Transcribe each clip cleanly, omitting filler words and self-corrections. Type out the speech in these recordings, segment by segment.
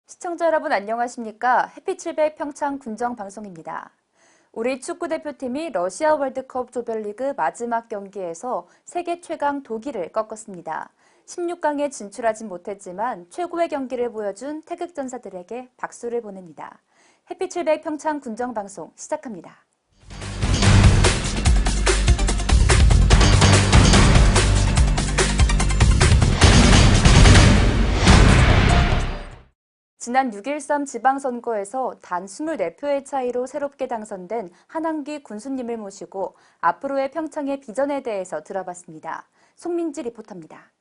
시청자 여러분 안녕하십니까? 해피칠백 평창 군정방송입니다. 우리 축구대표팀이 러시아 월드컵 조별리그 마지막 경기에서 세계 최강 독일을 꺾었습니다. 16강에 진출하진 못했지만 최고의 경기를 보여준 태극전사들에게 박수를 보냅니다. 해피칠백 평창 군정방송 시작합니다. 지난 6.13 지방선거에서 단 24표의 차이로 새롭게 당선된 한환기 군수님을 모시고 앞으로의 평창의 비전에 대해서 들어봤습니다. 송민지 리포터입니다.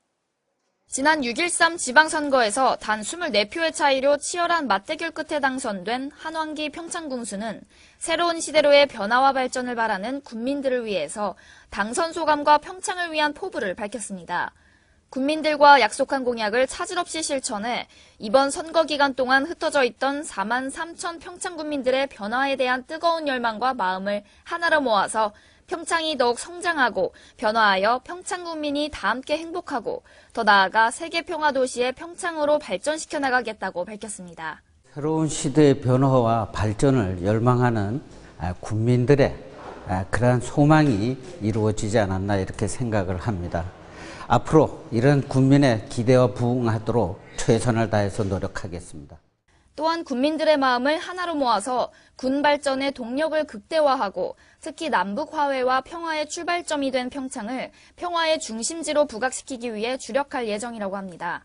지난 6.13 지방선거에서 단 24표의 차이로 치열한 맞대결 끝에 당선된 한환기 평창군수는 새로운 시대로의 변화와 발전을 바라는 국민들을 위해서 당선 소감과 평창을 위한 포부를 밝혔습니다. 국민들과 약속한 공약을 차질 없이 실천해 이번 선거 기간 동안 흩어져 있던 4만 3천 평창 국민들의 변화에 대한 뜨거운 열망과 마음을 하나로 모아서 평창이 더욱 성장하고 변화하여 평창 국민이 다 함께 행복하고 더 나아가 세계 평화 도시의 평창으로 발전시켜 나가겠다고 밝혔습니다. 새로운 시대의 변화와 발전을 열망하는 국민들의 그러한 소망이 이루어지지 않았나 이렇게 생각을 합니다. 앞으로 이런 국민의 기대와 부응하도록 최선을 다해서 노력하겠습니다. 또한 국민들의 마음을 하나로 모아서 군 발전의 동력을 극대화하고 특히 남북 화해와 평화의 출발점이 된 평창을 평화의 중심지로 부각시키기 위해 주력할 예정이라고 합니다.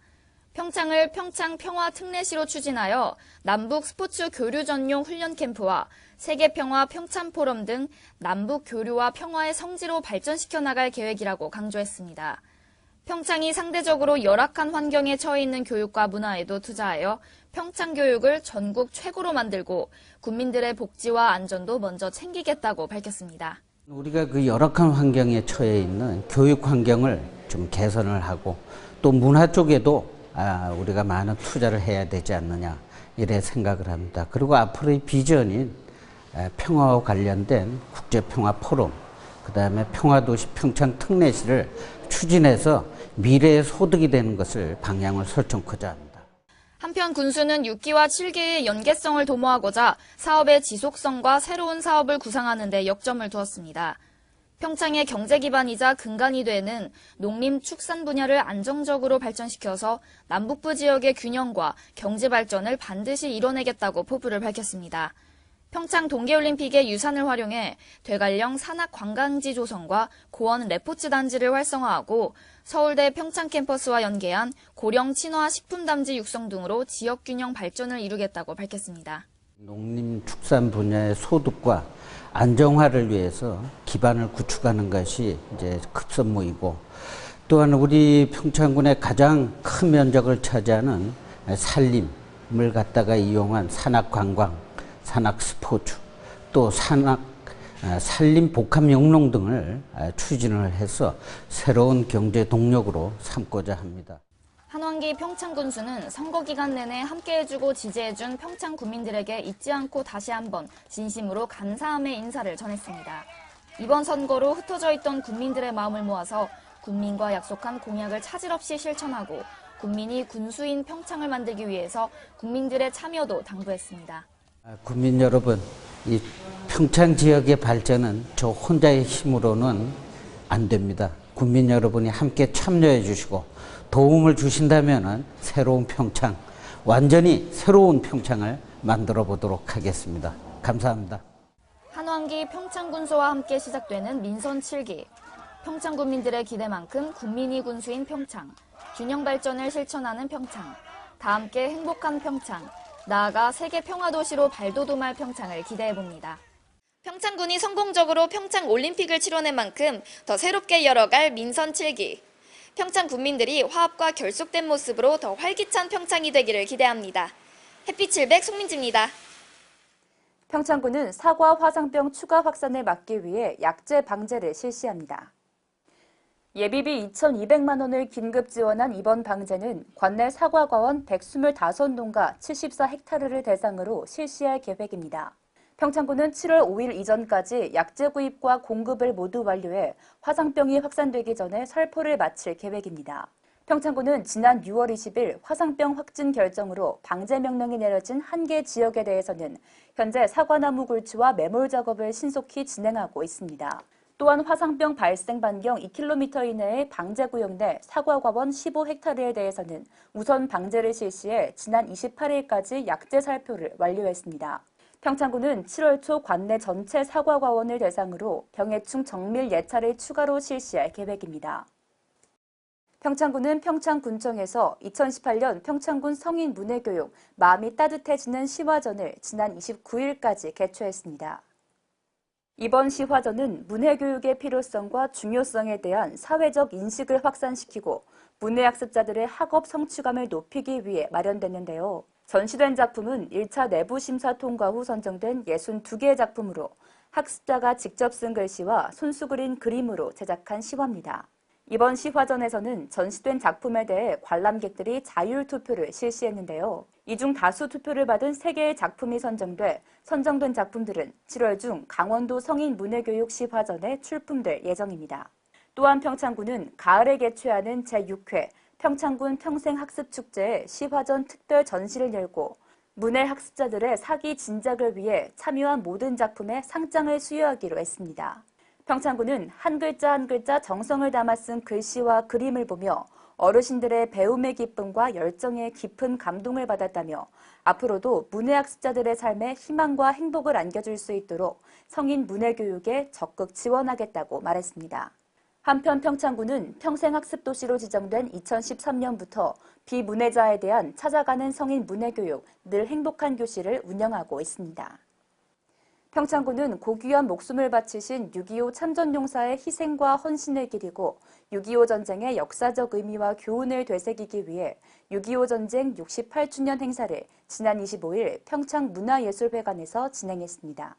평창을 평창 평화 특례시로 추진하여 남북 스포츠 교류 전용 훈련 캠프와 세계평화 평창 포럼 등 남북 교류와 평화의 성지로 발전시켜 나갈 계획이라고 강조했습니다. 평창이 상대적으로 열악한 환경에 처해 있는 교육과 문화에도 투자하여 평창 교육을 전국 최고로 만들고 국민들의 복지와 안전도 먼저 챙기겠다고 밝혔습니다. 우리가 그 열악한 환경에 처해 있는 교육 환경을 좀 개선을 하고 또 문화 쪽에도 우리가 많은 투자를 해야 되지 않느냐 이래 생각을 합니다. 그리고 앞으로의 비전인 평화와 관련된 국제평화 포럼, 그다음에 평화도시 평창 특례시를 추진해서 미래의 소득이 되는 것을 방향을 설정하고자 합니다. 한편 군수는 6기와 7기의 연계성을 도모하고자 사업의 지속성과 새로운 사업을 구상하는 데 역점을 두었습니다. 평창의 경제 기반이자 근간이 되는 농림 축산 분야를 안정적으로 발전시켜서 남북부 지역의 균형과 경제 발전을 반드시 이뤄내겠다고 포부를 밝혔습니다. 평창 동계올림픽의 유산을 활용해 되갈령 산악 관광지 조성과 고원 레포츠 단지를 활성화하고 서울대 평창 캠퍼스와 연계한 고령 친화 식품 담지 육성 등으로 지역 균형 발전을 이루겠다고 밝혔습니다. 농림축산 분야의 소득과 안정화를 위해서 기반을 구축하는 것이 이제 급선무이고, 또한 우리 평창군의 가장 큰 면적을 차지하는 산림을 갖다가 이용한 산악 관광, 산악 스포츠, 또 산림 복합 영농 등을 추진을 해서 새로운 경제 동력으로 삼고자 합니다. 한환기 평창군수는 선거 기간 내내 함께해주고 지지해준 평창 국민들에게 잊지 않고 다시 한번 진심으로 감사함의 인사를 전했습니다. 이번 선거로 흩어져 있던 국민들의 마음을 모아서 국민과 약속한 공약을 차질 없이 실천하고 국민이 군수인 평창을 만들기 위해서 국민들의 참여도 당부했습니다. 국민 여러분, 이 평창 지역의 발전은 저 혼자의 힘으로는 안 됩니다. 국민 여러분이 함께 참여해 주시고 도움을 주신다면 새로운 평창, 완전히 새로운 평창을 만들어 보도록 하겠습니다. 감사합니다. 한환기 평창군수와 함께 시작되는 민선 7기. 평창 국민들의 기대만큼 국민이 군수인 평창, 균형 발전을 실천하는 평창, 다 함께 행복한 평창, 나아가 세계 평화도시로 발돋움할 평창을 기대해봅니다. 평창군이 성공적으로 평창 올림픽을 치러낸 만큼 더 새롭게 열어갈 민선 7기. 평창 국민들이 화합과 결속된 모습으로 더 활기찬 평창이 되기를 기대합니다. 햇빛700 송민지입니다. 평창군은 사과 화상병 추가 확산을 막기 위해 약재 방제를 실시합니다. 예비비 2,200만 원을 긴급 지원한 이번 방제는 관내 사과과원 125농가 74헥타르를 대상으로 실시할 계획입니다. 평창군은 7월 5일 이전까지 약재 구입과 공급을 모두 완료해 화상병이 확산되기 전에 살포를 마칠 계획입니다. 평창군은 지난 6월 20일 화상병 확진 결정으로 방제 명령이 내려진 한 개 지역에 대해서는 현재 사과나무 굴치와 매몰 작업을 신속히 진행하고 있습니다. 또한 화상병 발생 반경 2km 이내의 방제구역 내 사과과원 15헥타르에 대해서는 우선 방제를 실시해 지난 28일까지 약제 살표를 완료했습니다. 평창군은 7월 초 관내 전체 사과과원을 대상으로 병해충 정밀 예찰을 추가로 실시할 계획입니다. 평창군은 평창군청에서 2018년 평창군 성인 문해교육 마음이 따뜻해지는 시화전을 지난 29일까지 개최했습니다. 이번 시화전은 문해교육의 필요성과 중요성에 대한 사회적 인식을 확산시키고 문해학습자들의 학업 성취감을 높이기 위해 마련됐는데요. 전시된 작품은 1차 내부 심사 통과 후 선정된 62개의 작품으로 학습자가 직접 쓴 글씨와 손수 그린 그림으로 제작한 시화입니다. 이번 시화전에서는 전시된 작품에 대해 관람객들이 자율 투표를 실시했는데요. 이 중 다수 투표를 받은 3개의 작품이 선정돼 선정된 작품들은 7월 중 강원도 성인 문해교육 시화전에 출품될 예정입니다. 또한 평창군은 가을에 개최하는 제6회 평창군 평생학습축제에 시화전 특별 전시를 열고 문해학습자들의 사기 진작을 위해 참여한 모든 작품에 상장을 수여하기로 했습니다. 평창군은 한 글자 한 글자 정성을 담아 쓴 글씨와 그림을 보며 어르신들의 배움의 기쁨과 열정에 깊은 감동을 받았다며 앞으로도 문해학습자들의 삶에 희망과 행복을 안겨줄 수 있도록 성인 문해교육에 적극 지원하겠다고 말했습니다. 한편 평창군은 평생학습도시로 지정된 2013년부터 비문해자에 대한 찾아가는 성인 문해교육 늘 행복한 교실을 운영하고 있습니다. 평창군은 고귀한 목숨을 바치신 6.25 참전용사의 희생과 헌신을 기리고 6.25 전쟁의 역사적 의미와 교훈을 되새기기 위해 6.25 전쟁 68주년 행사를 지난 25일 평창문화예술회관에서 진행했습니다.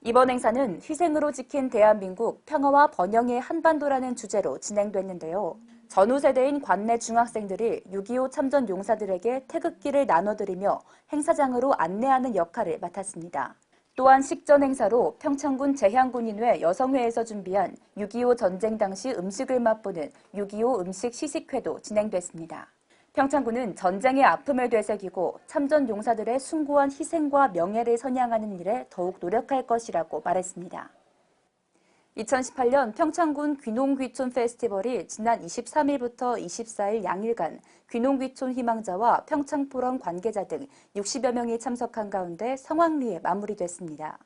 이번 행사는 희생으로 지킨 대한민국 평화와 번영의 한반도라는 주제로 진행됐는데요. 전후 세대인 관내 중학생들이 6.25 참전 용사들에게 태극기를 나눠드리며 행사장으로 안내하는 역할을 맡았습니다. 또한 식전 행사로 평창군 제향군인회 여성회에서 준비한 6.25 전쟁 당시 음식을 맛보는 6.25 음식 시식회도 진행됐습니다. 평창군은 전쟁의 아픔을 되새기고 참전 용사들의 숭고한 희생과 명예를 선양하는 일에 더욱 노력할 것이라고 말했습니다. 2018년 평창군 귀농귀촌 페스티벌이 지난 23일부터 24일 양일간 귀농귀촌 희망자와 평창포럼 관계자 등 60여 명이 참석한 가운데 성황리에 마무리됐습니다.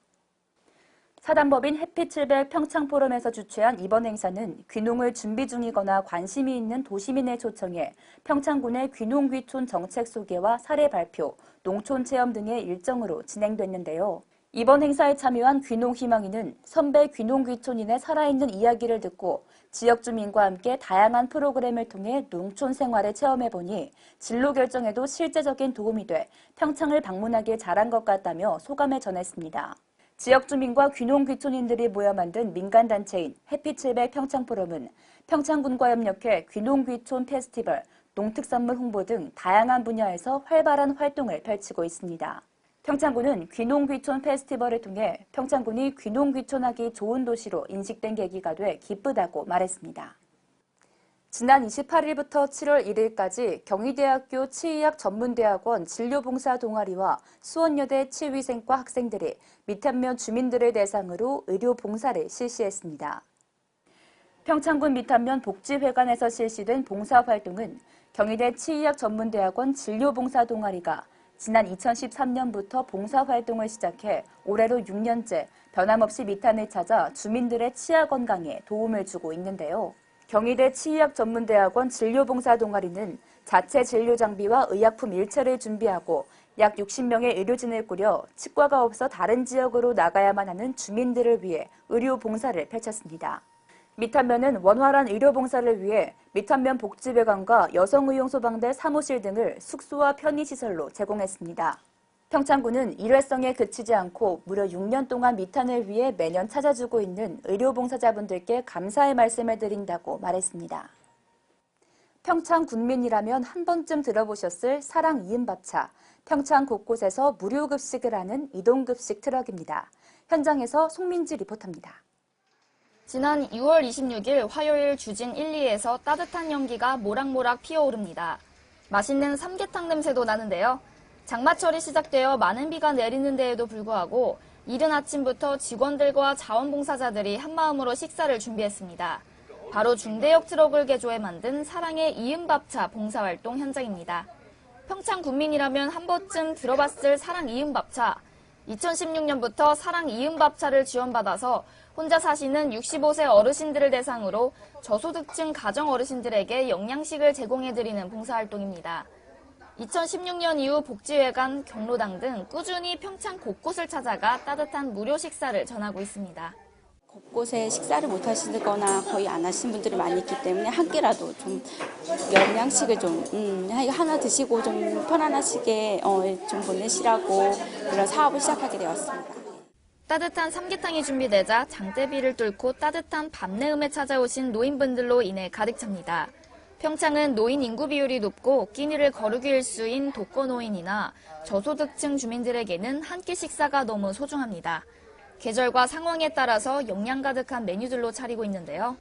사단법인 해피700 평창포럼에서 주최한 이번 행사는 귀농을 준비 중이거나 관심이 있는 도시민을 초청해 평창군의 귀농귀촌 정책 소개와 사례 발표, 농촌 체험 등의 일정으로 진행됐는데요. 이번 행사에 참여한 귀농희망인은 선배 귀농귀촌인의 살아있는 이야기를 듣고 지역 주민과 함께 다양한 프로그램을 통해 농촌 생활을 체험해보니 진로 결정에도 실제적인 도움이 돼 평창을 방문하길 잘한 것 같다며 소감을 전했습니다. 지역 주민과 귀농귀촌인들이 모여 만든 민간단체인 해피700 평창포럼은 평창군과 협력해 귀농귀촌 페스티벌, 농특산물 홍보 등 다양한 분야에서 활발한 활동을 펼치고 있습니다. 평창군은 귀농귀촌 페스티벌을 통해 평창군이 귀농귀촌하기 좋은 도시로 인식된 계기가 돼 기쁘다고 말했습니다. 지난 28일부터 7월 1일까지 경희대학교 치의학 전문대학원 진료봉사 동아리와 수원여대 치위생과 학생들이 미탄면 주민들을 대상으로 의료봉사를 실시했습니다. 평창군 미탄면 복지회관에서 실시된 봉사활동은 경희대 치의학 전문대학원 진료봉사 동아리가 지난 2013년부터 봉사활동을 시작해 올해로 6년째 변함없이 미탄을 찾아 주민들의 치아 건강에 도움을 주고 있는데요. 경희대 치의학전문대학원 진료봉사 동아리는 자체 진료 장비와 의약품 일체를 준비하고 약 60명의 의료진을 꾸려 치과가 없어 다른 지역으로 나가야만 하는 주민들을 위해 의료봉사를 펼쳤습니다. 미탄면은 원활한 의료봉사를 위해 미탄면 복지회관과 여성의용소방대 사무실 등을 숙소와 편의시설로 제공했습니다. 평창군은 일회성에 그치지 않고 무려 6년 동안 미탄을 위해 매년 찾아주고 있는 의료봉사자분들께 감사의 말씀을 드린다고 말했습니다. 평창 군민이라면 한 번쯤 들어보셨을 사랑 이음밥차, 평창 곳곳에서 무료 급식을 하는 이동급식 트럭입니다. 현장에서 송민지 리포터입니다. 지난 6월 26일 화요일 주진 1, 2에서 따뜻한 연기가 모락모락 피어오릅니다. 맛있는 삼계탕 냄새도 나는데요. 장마철이 시작되어 많은 비가 내리는 데에도 불구하고 이른 아침부터 직원들과 자원봉사자들이 한마음으로 식사를 준비했습니다. 바로 중대역 트럭을 개조해 만든 사랑의 이음밥차 봉사활동 현장입니다. 평창 군민이라면 한 번쯤 들어봤을 사랑 이음밥차. 2016년부터 사랑 이음밥차를 지원받아서 혼자 사시는 65세 어르신들을 대상으로 저소득층 가정 어르신들에게 영양식을 제공해드리는 봉사활동입니다. 2016년 이후 복지회관, 경로당 등 꾸준히 평창 곳곳을 찾아가 따뜻한 무료 식사를 전하고 있습니다. 곳곳에 식사를 못 하시거나 거의 안 하시는 분들이 많이 있기 때문에 한 끼라도 좀 영양식을 좀 하나 드시고 좀 편안하시게 좀 보내시라고 그런 사업을 시작하게 되었습니다. 따뜻한 삼계탕이 준비되자 장대비를 뚫고 따뜻한 밤내음에 찾아오신 노인분들로 인해 가득 찹니다. 평창은 노인 인구 비율이 높고 끼니를 거르기 일수인 독거노인이나 저소득층 주민들에게는 한 끼 식사가 너무 소중합니다. 계절과 상황에 따라서 영양 가득한 메뉴들로 차리고 있는데요.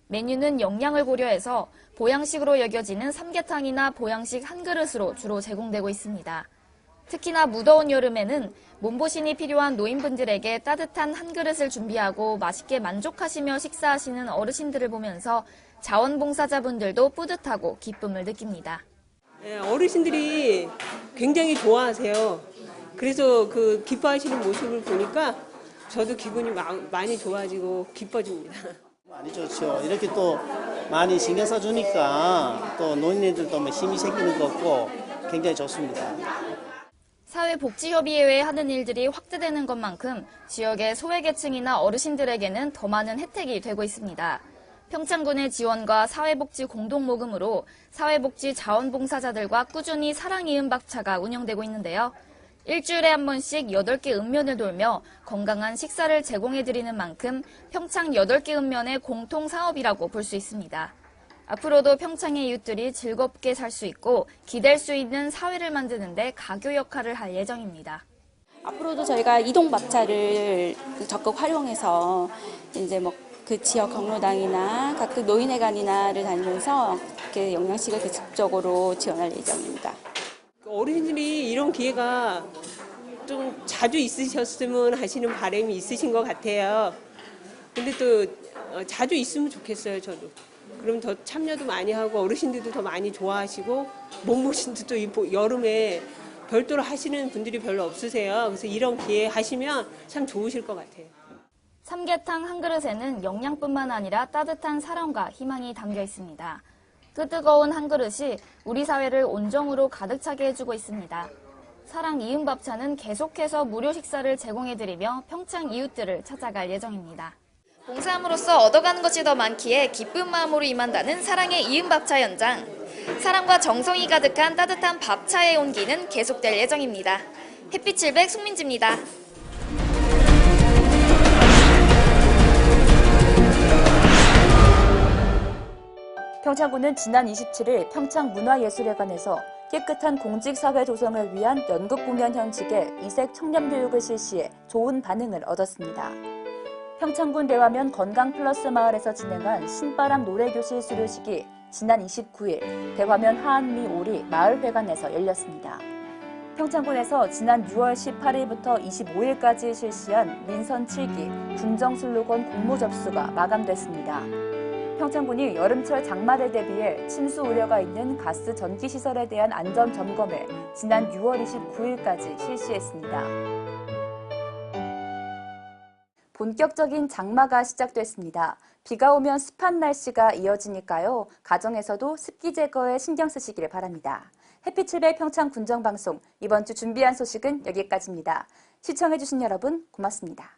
메뉴는 영양을 고려해서 보양식으로 여겨지는 삼계탕이나 보양식 한 그릇으로 주로 제공되고 있습니다. 특히나 무더운 여름에는 몸보신이 필요한 노인분들에게 따뜻한 한 그릇을 준비하고 맛있게 만족하시며 식사하시는 어르신들을 보면서 자원봉사자분들도 뿌듯하고 기쁨을 느낍니다. 어르신들이 굉장히 좋아하세요. 그래서 그 기뻐하시는 모습을 보니까 저도 기분이 많이 좋아지고 기뻐집니다. 많이 좋죠. 이렇게 또 많이 신경 써주니까 또 노인네들도 뭐 힘이 생기는 것 같고 굉장히 좋습니다. 사회복지협의회에 하는 일들이 확대되는 것만큼 지역의 소외계층이나 어르신들에게는 더 많은 혜택이 되고 있습니다. 평창군의 지원과 사회복지 공동모금으로 사회복지 자원봉사자들과 꾸준히 사랑 이음밥차가 운영되고 있는데요. 일주일에 한 번씩 8개 읍면을 돌며 건강한 식사를 제공해드리는 만큼 평창 8개 읍면의 공통사업이라고 볼 수 있습니다. 앞으로도 평창의 이웃들이 즐겁게 살 수 있고 기댈 수 있는 사회를 만드는 데 가교 역할을 할 예정입니다. 앞으로도 저희가 이동밥차를 적극 활용해서 이제 그 지역 경로당이나 각각 노인회관이나를 다니면서 이렇게 영양식을 계속적으로 지원할 예정입니다. 어르신들이 이런 기회가 좀 자주 있으셨으면 하시는 바람이 있으신 것 같아요. 근데 또 자주 있으면 좋겠어요, 저도. 그럼 더 참여도 많이 하고 어르신들도 더 많이 좋아하시고 몸보신도 또 여름에 별도로 하시는 분들이 별로 없으세요. 그래서 이런 기회 하시면 참 좋으실 것 같아요. 삼계탕 한 그릇에는 영양뿐만 아니라 따뜻한 사랑과 희망이 담겨 있습니다. 그 뜨거운 한 그릇이 우리 사회를 온정으로 가득 차게 해주고 있습니다. 사랑 이음밥차는 계속해서 무료 식사를 제공해드리며 평창 이웃들을 찾아갈 예정입니다. 봉사함으로써 얻어가는 것이 더 많기에 기쁜 마음으로 임한다는 사랑의 이음밥차 현장. 사랑과 정성이 가득한 따뜻한 밥차의 온기는 계속될 예정입니다. 햇빛700 송민지입니다. 평창군은 지난 27일 평창문화예술회관에서 깨끗한 공직사회 조성을 위한 연극공연 현직에 이색 청년교육을 실시해 좋은 반응을 얻었습니다. 평창군 대화면 건강플러스 마을에서 진행한 신바람 노래교실 수료식이 지난 29일 대화면 하안리 오리 마을회관에서 열렸습니다. 평창군에서 지난 6월 18일부터 25일까지 실시한 민선 7기 군정 슬로건 공모 접수가 마감됐습니다. 평창군이 여름철 장마를 대비해 침수 우려가 있는 가스 전기 시설에 대한 안전 점검을 지난 6월 29일까지 실시했습니다. 본격적인 장마가 시작됐습니다. 비가 오면 습한 날씨가 이어지니까요. 가정에서도 습기 제거에 신경 쓰시기를 바랍니다. 햇빛700 평창 군정방송 이번 주 준비한 소식은 여기까지입니다. 시청해주신 여러분 고맙습니다.